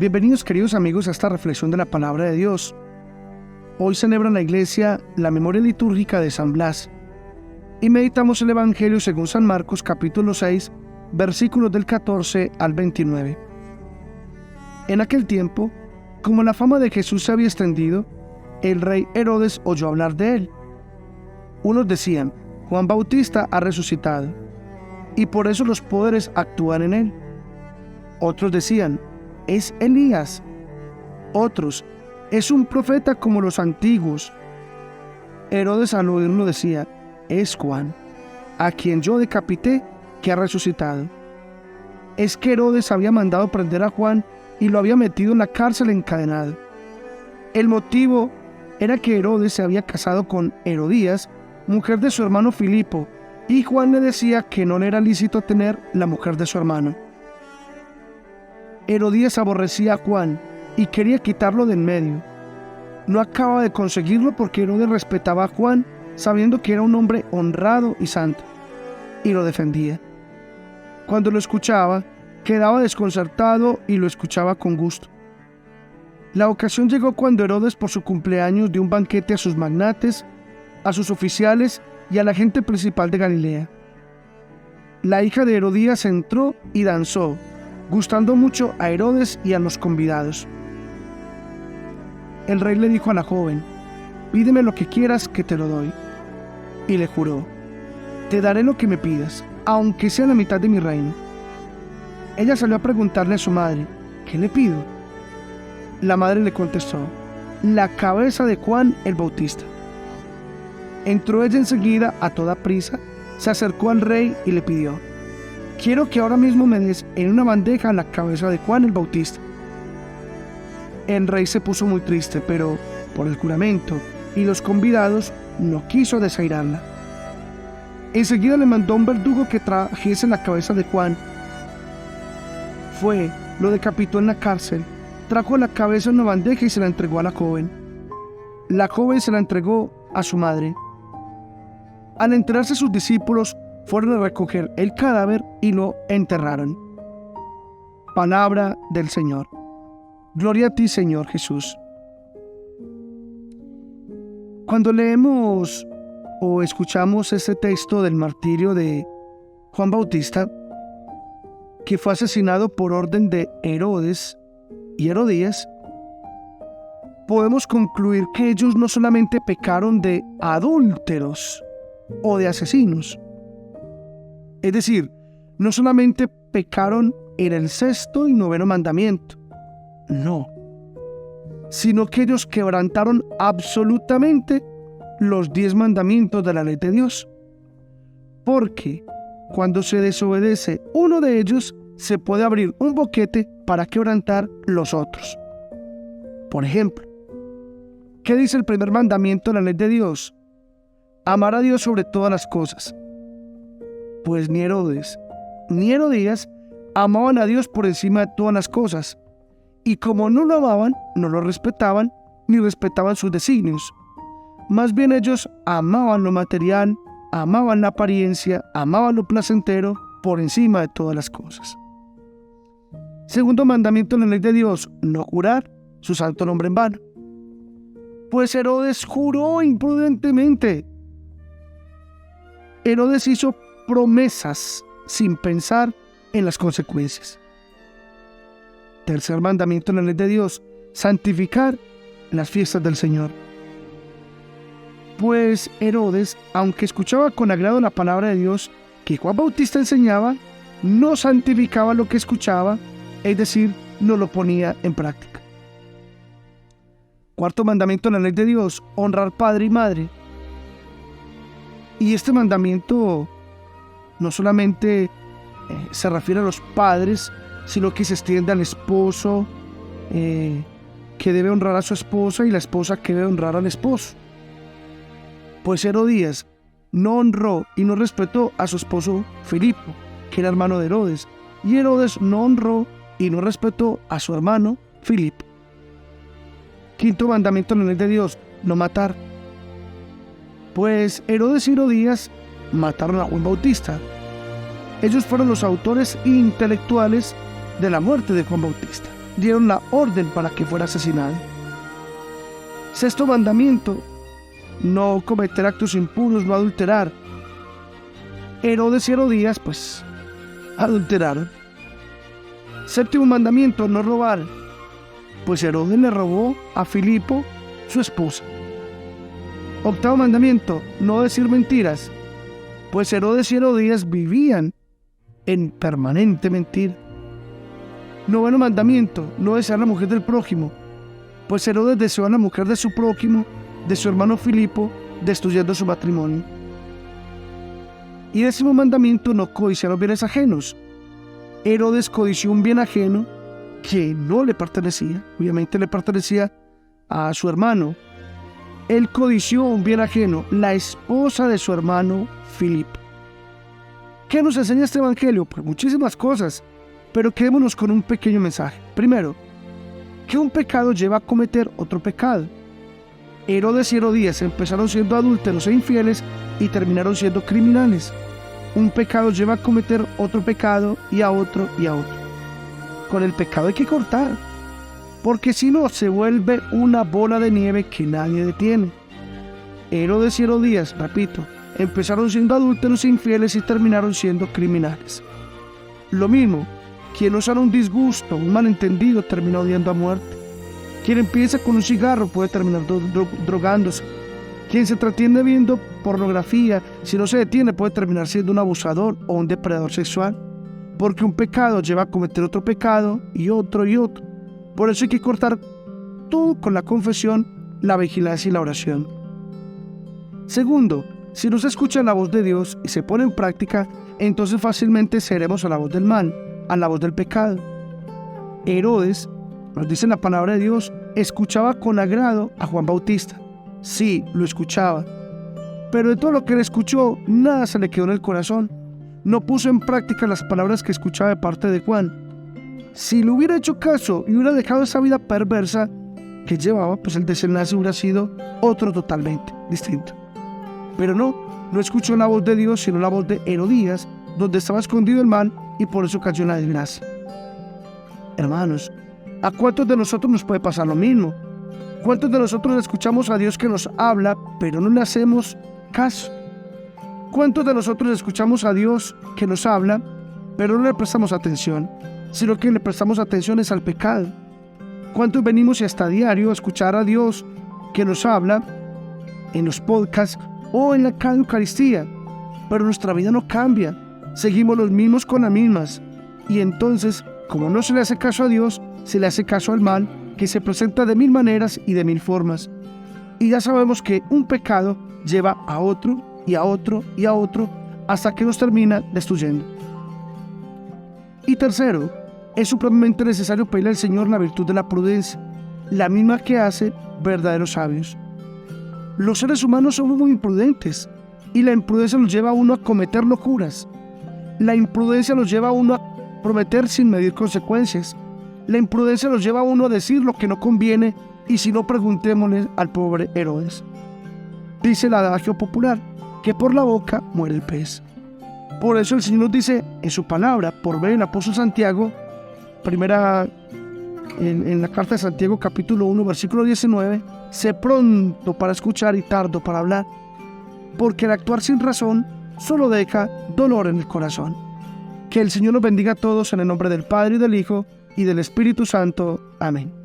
Bienvenidos, queridos amigos, a esta reflexión de la palabra de Dios. Hoy celebra la iglesia la memoria litúrgica de San Blas y meditamos el Evangelio según San Marcos capítulo 6, versículos del 14 al 29. En aquel tiempo, como la fama de Jesús se había extendido, el rey Herodes oyó hablar de él. Unos decían: Juan Bautista ha resucitado, y por eso los poderes actúan en él. Otros decían: es Elías. Otros: es un profeta como los antiguos. Herodes al oírlo decía: es Juan, a quien yo decapité, que ha resucitado. Es que Herodes había mandado prender a Juan y lo había metido en la cárcel encadenado. El motivo era que Herodes se había casado con Herodías, mujer de su hermano Filipo, y Juan le decía que no le era lícito tener la mujer de su hermano. Herodías aborrecía a Juan y quería quitarlo de en medio. No acaba de conseguirlo porque Herodes respetaba a Juan, sabiendo que era un hombre honrado y santo, y lo defendía. Cuando lo escuchaba, quedaba desconcertado y lo escuchaba con gusto. La ocasión llegó cuando Herodes, por su cumpleaños, dio un banquete a sus magnates, a sus oficiales y a la gente principal de Galilea. La hija de Herodías entró y danzó, gustando mucho a Herodes y a los convidados. El rey le dijo a la joven: pídeme lo que quieras que te lo doy. Y le juró: te daré lo que me pidas, aunque sea la mitad de mi reino. Ella salió a preguntarle a su madre: ¿qué le pido? La madre le contestó: la cabeza de Juan el Bautista. Entró ella enseguida a toda prisa, se acercó al rey y le pidió: quiero que ahora mismo me des en una bandeja la cabeza de Juan el Bautista. El rey se puso muy triste, pero por el juramento y los convidados no quiso desairarla. Enseguida le mandó un verdugo que trajese la cabeza de Juan. Fue, lo decapitó en la cárcel, trajo la cabeza en una bandeja y se la entregó a la joven. La joven se la entregó a su madre. Al enterarse sus discípulos, fueron a recoger el cadáver y lo enterraron. Palabra del Señor. Gloria a ti, Señor Jesús. Cuando leemos o escuchamos este texto del martirio de Juan Bautista, que fue asesinado por orden de Herodes y Herodías, podemos concluir que ellos no solamente pecaron de adúlteros o de asesinos, es decir, no solamente pecaron en el 6º y 9º mandamiento, no, sino que ellos quebrantaron absolutamente los 10 mandamientos de la ley de Dios. Porque cuando se desobedece uno de ellos, se puede abrir un boquete para quebrantar los otros. Por ejemplo, ¿qué dice el primer mandamiento de la ley de Dios? Amar a Dios sobre todas las cosas. Pues ni Herodes ni Herodías amaban a Dios por encima de todas las cosas, y como no lo amaban, no lo respetaban, ni respetaban sus designios. Más bien ellos amaban lo material, amaban la apariencia, amaban lo placentero por encima de todas las cosas. Segundo mandamiento en la ley de Dios: no jurar su santo nombre en vano. Pues Herodes juró imprudentemente. Herodes hizo promesas sin pensar en las consecuencias. Tercer mandamiento en la ley de Dios: santificar las fiestas del Señor. Pues Herodes, aunque escuchaba con agrado la palabra de Dios que Juan Bautista enseñaba, no santificaba lo que escuchaba, es decir, no lo ponía en práctica. Cuarto mandamiento en la ley de Dios: honrar padre y madre. Y este mandamiento no solamente se refiere a los padres, sino que se extiende al esposo, que debe honrar a su esposa, y la esposa que debe honrar al esposo. Pues Herodías no honró y no respetó a su esposo Filipo, que era hermano de Herodes, y Herodes no honró y no respetó a su hermano Filipo. Quinto mandamiento en la ley de Dios: no matar. Pues Herodes y Herodías mataron a Juan Bautista. Ellos fueron los autores intelectuales de la muerte de Juan Bautista. dieron la orden para que fuera asesinado. Sexto mandamiento: no cometer actos impuros, no adulterar. Herodes y Herodías, pues, adulteraron. Séptimo mandamiento: no robar. Pues Herodes le robó a Filipo su esposa. Octavo mandamiento: no decir mentiras. Pues Herodes y Herodías vivían en permanente mentira. Noveno mandamiento: no desear la mujer del prójimo. Pues Herodes deseó a la mujer de su prójimo, de su hermano Filipo, destruyendo su matrimonio. Y décimo mandamiento: no codiciar los bienes ajenos. Herodes codició un bien ajeno que no le pertenecía. Obviamente le pertenecía a su hermano. Él codició un bien ajeno, la esposa de su hermano Filipo. ¿Qué nos enseña este evangelio? Pues muchísimas cosas, pero quedémonos con un pequeño mensaje. Primero, que un pecado lleva a cometer otro pecado. Herodes y Herodías empezaron siendo adúlteros e infieles y terminaron siendo criminales. Un pecado lleva a cometer otro pecado y a otro y a otro. Con el pecado hay que cortar, porque si no se vuelve una bola de nieve que nadie detiene. Herodes y Herodías, repito, empezaron siendo adúlteros e infieles y terminaron siendo criminales. Lo mismo, quien usa un disgusto, un malentendido, termina odiando a muerte. Quien empieza con un cigarro puede terminar drogándose. Quien se entretiene viendo pornografía, si no se detiene, puede terminar siendo un abusador o un depredador sexual. Porque un pecado lleva a cometer otro pecado y otro y otro. Por eso hay que cortar todo con la confesión, la vigilancia y la oración. Segundo, si no se escucha la voz de Dios y se pone en práctica, entonces fácilmente seremos a la voz del mal, a la voz del pecado. Herodes, nos dice la palabra de Dios, escuchaba con agrado a Juan Bautista. Sí, lo escuchaba. Pero de todo lo que él escuchó, nada se le quedó en el corazón. No puso en práctica las palabras que escuchaba de parte de Juan. Si le hubiera hecho caso y hubiera dejado esa vida perversa que llevaba, pues el desenlace hubiera sido otro totalmente distinto. Pero no escuchó la voz de Dios, sino la voz de Herodías, donde estaba escondido el mal, y por eso cayó en la desgracia. Hermanos, ¿a cuántos de nosotros nos puede pasar lo mismo? ¿Cuántos de nosotros escuchamos a Dios que nos habla, pero no le hacemos caso? ¿Cuántos de nosotros escuchamos a Dios que nos habla, pero no le prestamos atención, sino que le prestamos atención es al pecado? ¿Cuántos venimos y hasta a diario a escuchar a Dios que nos habla en los podcasts o en la Eucaristía, pero nuestra vida no cambia, seguimos los mismos con las mismas? Y entonces, como no se le hace caso a Dios, se le hace caso al mal, que se presenta de mil maneras y de mil formas. Y ya sabemos que un pecado lleva a otro y a otro y a otro hasta que nos termina destruyendo. Y tercero, es supremamente necesario pedirle al Señor la virtud de la prudencia, la misma que hace verdaderos sabios. Los seres humanos somos muy imprudentes y la imprudencia nos lleva a uno a cometer locuras. La imprudencia nos lleva a uno a prometer sin medir consecuencias. La imprudencia nos lleva a uno a decir lo que no conviene, y si no, preguntémosle al pobre Herodes. Dice el adagio popular, que por la boca muere el pez. Por eso el Señor nos dice en su palabra, por ver el apóstol Santiago, en la carta de Santiago capítulo 1 versículo 19, sé pronto para escuchar y tardo para hablar, porque el actuar sin razón solo deja dolor en el corazón. Que el Señor nos bendiga a todos en el nombre del Padre y del Hijo y del Espíritu Santo. Amén.